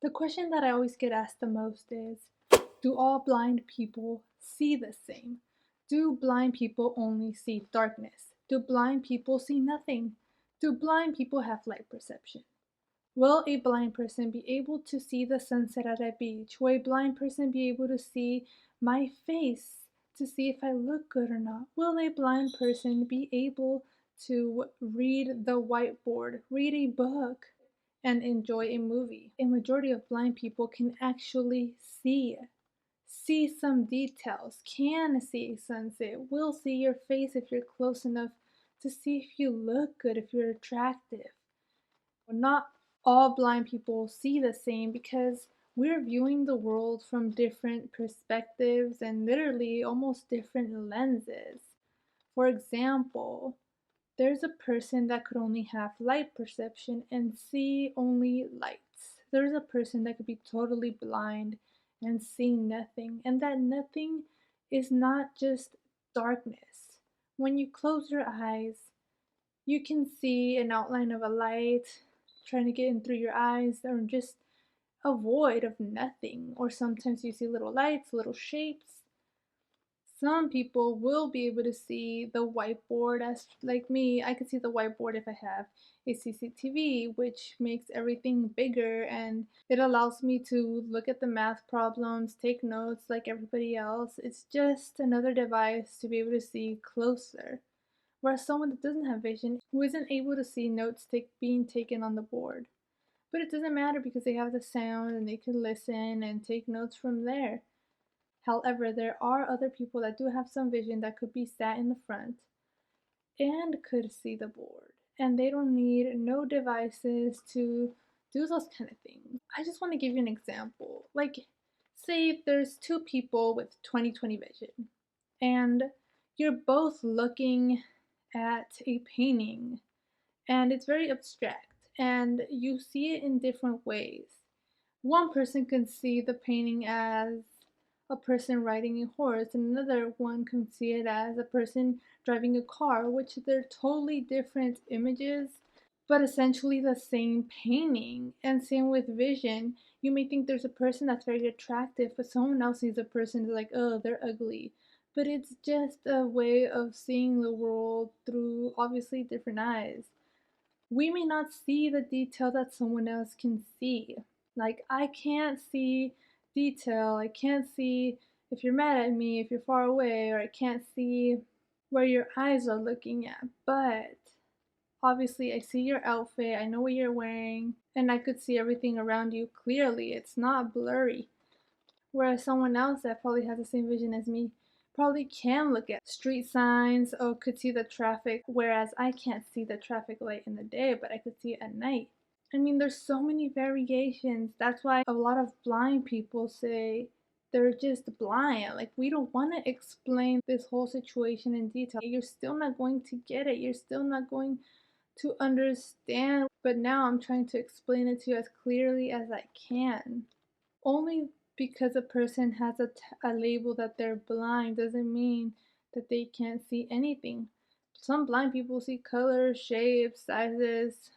The question that I always get asked the most is, do all blind people see the same? Do blind people only see darkness? Do blind people see nothing? Do blind people have light perception? Will a blind person be able to see the sunset at a beach? Will a blind person be able to see my face to see if I look good or not? Will a blind person be able to read the whiteboard, read a book, and enjoy a movie? A majority of blind people can actually see some details, can see a sunset, will see your face if you're close enough to see if you look good, if you're attractive. Not all blind people see the same because we're viewing the world from different perspectives and literally almost different lenses. For example, there's a person that could only have light perception and see only lights. There's a person that could be totally blind and see nothing, and that nothing is not just darkness. When you close your eyes, you can see an outline of a light trying to get in through your eyes, or just a void of nothing. Or sometimes you see little lights, little shapes. Some people will be able to see the whiteboard, as like me, I can see the whiteboard if I have a CCTV, which makes everything bigger and it allows me to look at the math problems, take notes like everybody else. It's just another device to be able to see closer. Whereas someone that doesn't have vision, who isn't able to see notes being taken on the board. But it doesn't matter because they have the sound and they can listen and take notes from there. However, there are other people that do have some vision that could be sat in the front and could see the board. And they don't need no devices to do those kind of things. I just want to give you an example. Like, say there's two people with 20/20 vision, and you're both looking at a painting, and it's very abstract, and you see it in different ways. One person can see the painting as a person riding a horse, and another one can see it as a person driving a car, which they're totally different images, but essentially the same painting. And same with vision. You may think there's a person that's very attractive, but someone else sees a person like, oh, they're ugly. But it's just a way of seeing the world through obviously different eyes. We may not see the detail that someone else can see. Like, I can't see detail. I can't see if you're mad at me, if you're far away, or I can't see where your eyes are looking at. But obviously, I see your outfit, I know what you're wearing, and I could see everything around you clearly. It's not blurry. Whereas someone else that probably has the same vision as me probably can look at street signs or could see the traffic, whereas I can't see the traffic light in the day, but I could see it at night. I mean, there's so many variations. That's why a lot of blind people say they're just blind. Like, we don't want to explain this whole situation in detail. You're still not going to get it. You're still not going to understand. But now I'm trying to explain it to you as clearly as I can. Only because a person has a label that they're blind doesn't mean that they can't see anything. Some blind people see colors, shapes, sizes,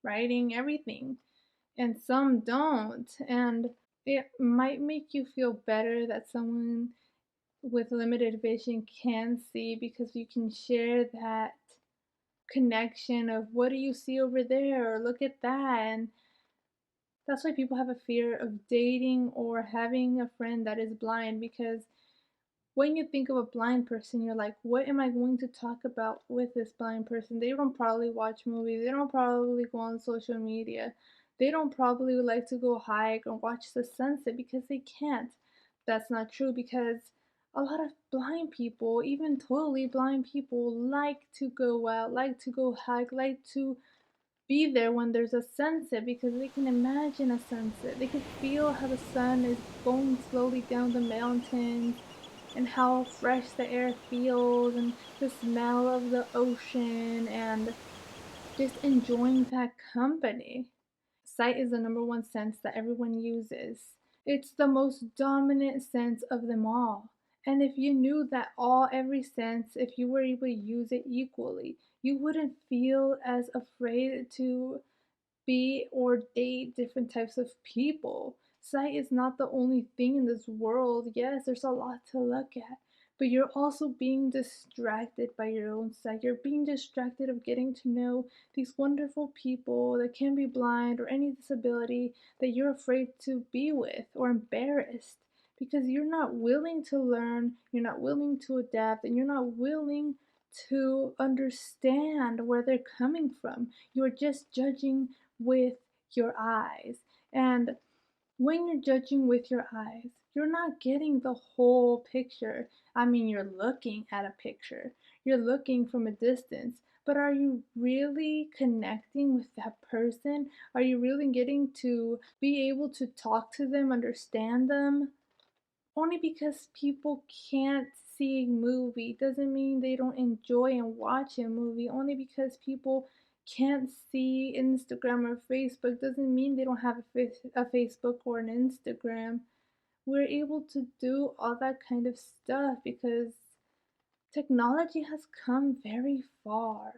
writing, everything, and some don't. And it might make you feel better that someone with limited vision can see, because you can share that connection of what do you see over there, or look at that. And that's why people have a fear of dating or having a friend that is blind, because when you think of a blind person, you're like, what am I going to talk about with this blind person? They don't probably watch movies, they don't probably go on social media, they don't probably like to go hike or watch the sunset because they can't. That's not true, because a lot of blind people, even totally blind people, like to go out, like to go hike, like to be there when there's a sunset, because they can imagine a sunset. They can feel how the sun is going slowly down the mountains and how fresh the air feels and the smell of the ocean, and just enjoying that company. Sight is the number one sense that everyone uses. It's the most dominant sense of them all. And if you knew that every sense, if you were able to use it equally, you wouldn't feel as afraid to be or date different types of people. Sight is not the only thing in this world. Yes, there's a lot to look at, but you're also being distracted by your own sight. You're being distracted of getting to know these wonderful people that can be blind or any disability that you're afraid to be with or embarrassed because you're not willing to learn, you're not willing to adapt, and you're not willing to understand where they're coming from. You're just judging with your eyes. And when you're judging with your eyes, you're not getting the whole picture. I mean, you're looking at a picture, you're looking from a distance, but are you really connecting with that person? Are you really getting to be able to talk to them, understand them? Only because people can't see a movie doesn't mean they don't enjoy and watch a movie. Only because people can't see Instagram or Facebook doesn't mean they don't have a Facebook or an Instagram. We're able to do all that kind of stuff because technology has come very far.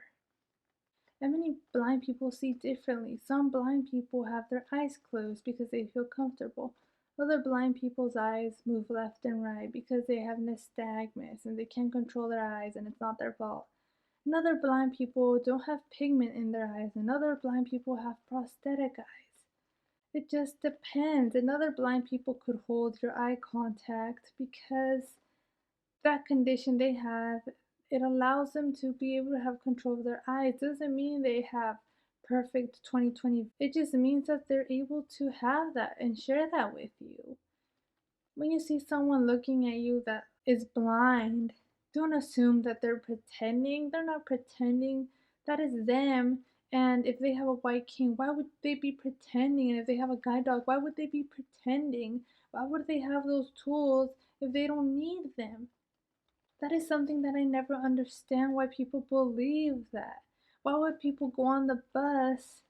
And many blind people see differently. Some blind people have their eyes closed because they feel comfortable. Other blind people's eyes move left and right because they have nystagmus and they can't control their eyes and it's not their fault. And other blind people don't have pigment in their eyes, and other blind people have prosthetic eyes. It just depends. And other blind people could hold your eye contact because that condition they have, it allows them to be able to have control of their eyes. Doesn't mean they have perfect 20/20. It just means that they're able to have that and share that with you. When you see someone looking at you that is blind, don't assume that they're pretending. They're not pretending. That is them. And if they have a white cane, why would they be pretending? And if they have a guide dog, why would they be pretending? Why would they have those tools if they don't need them? That is something that I never understand why people believe that. Why would people go on the bus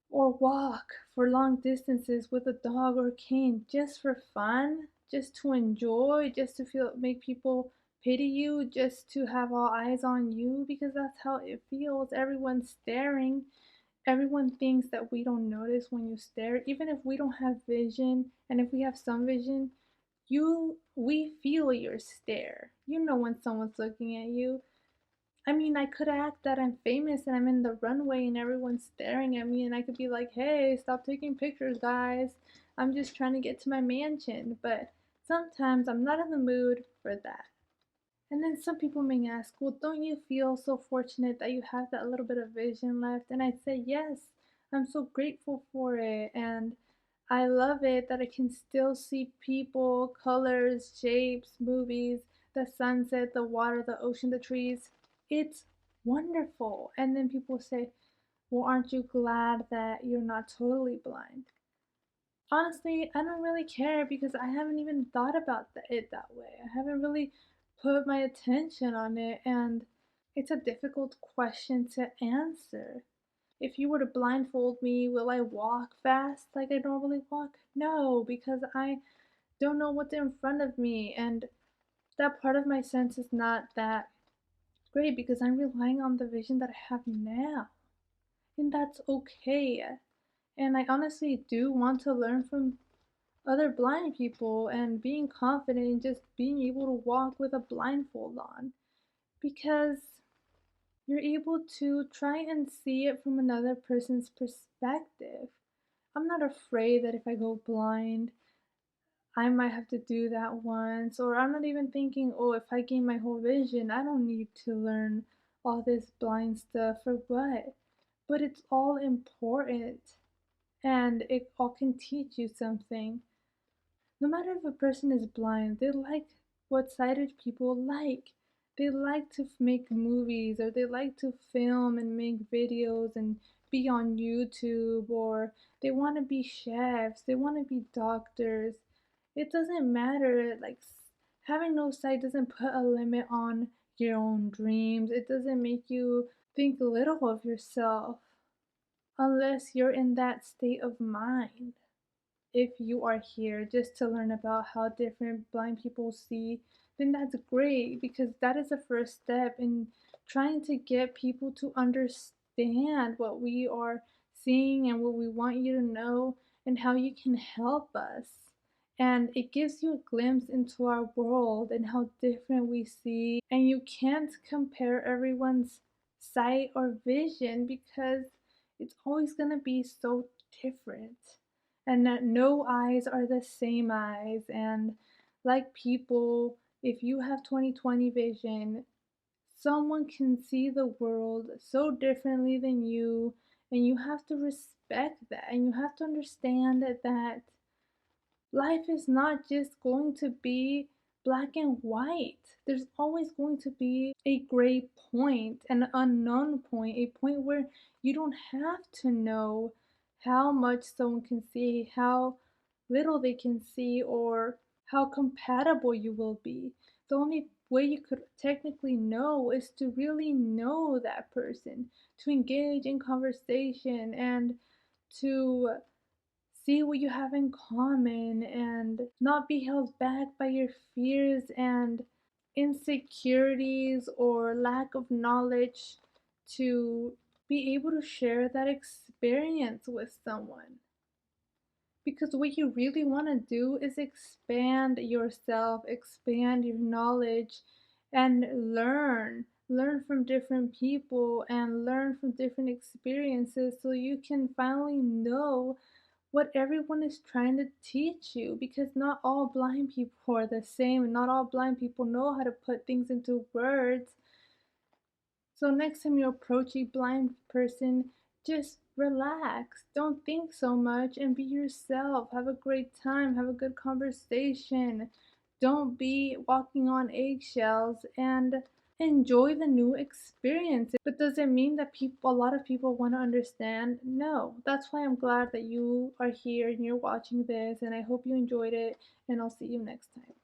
or walk for long distances with a dog or cane just for fun, just to enjoy, just to feel make people pity you, just to have all eyes on you because that's how it feels. Everyone's staring. Everyone thinks that we don't notice when you stare. Even if we don't have vision and if we have some vision, we feel your stare. You know when someone's looking at you. I mean, I could act that I'm famous and I'm in the runway and everyone's staring at me and I could be like, "Hey, stop taking pictures, guys. I'm just trying to get to my mansion." But sometimes I'm not in the mood for that. And then some people may ask, "Well, don't you feel so fortunate that you have that little bit of vision left?" And I'd say, "Yes, I'm so grateful for it. And I love it that I can still see people, colors, shapes, movies, the sunset, the water, the ocean, the trees. It's wonderful." And then people say, "Well, aren't you glad that you're not totally blind?" Honestly, I don't really care because I haven't even thought about it that way. I haven't really put my attention on it, and it's a difficult question to answer. If you were to blindfold me, will I walk fast like I normally walk? No, because I don't know what's in front of me, and that part of my sense is not that great because I'm relying on the vision that I have now, and that's okay. And I honestly do want to learn from other blind people and being confident in just being able to walk with a blindfold on because you're able to try and see it from another person's perspective. I'm not afraid that if I go blind, I might have to do that once, or I'm not even thinking, oh, if I gain my whole vision, I don't need to learn all this blind stuff for what? But it's all important and it all can teach you something. No matter if a person is blind, they like what sighted people like. They like to make movies or they like to film and make videos and be on YouTube, or they want to be chefs, they want to be doctors. It doesn't matter. Like, having no sight doesn't put a limit on your own dreams. It doesn't make you think little of yourself unless you're in that state of mind. If you are here just to learn about how different blind people see, then that's great because that is the first step in trying to get people to understand what we are seeing and what we want you to know and how you can help us. And it gives you a glimpse into our world and how different we see. And you can't compare everyone's sight or vision because it's always going to be so different. And that no eyes are the same eyes. And like people, if you have 20/20 vision, someone can see the world so differently than you, and you have to respect that, and you have to understand that life is not just going to be black and white. There's always going to be a gray point, an unknown point, a point where you don't have to know how much someone can see, how little they can see, or how compatible you will be. The only way you could technically know is to really know that person, to engage in conversation, and to see what you have in common and not be held back by your fears and insecurities or lack of knowledge, to be able to share that experience with someone. Because what you really want to do is expand yourself, expand your knowledge, and learn from different people and learn from different experiences so you can finally know what everyone is trying to teach you, because not all blind people are the same and not all blind people know how to put things into words. So next time you approach a blind person, just relax. Don't think so much and be yourself. Have a great time. Have a good conversation. Don't be walking on eggshells and enjoy the new experience. But does it mean that a lot of people want to understand? No. That's why I'm glad that you are here and you're watching this, and I hope you enjoyed it, and I'll see you next time.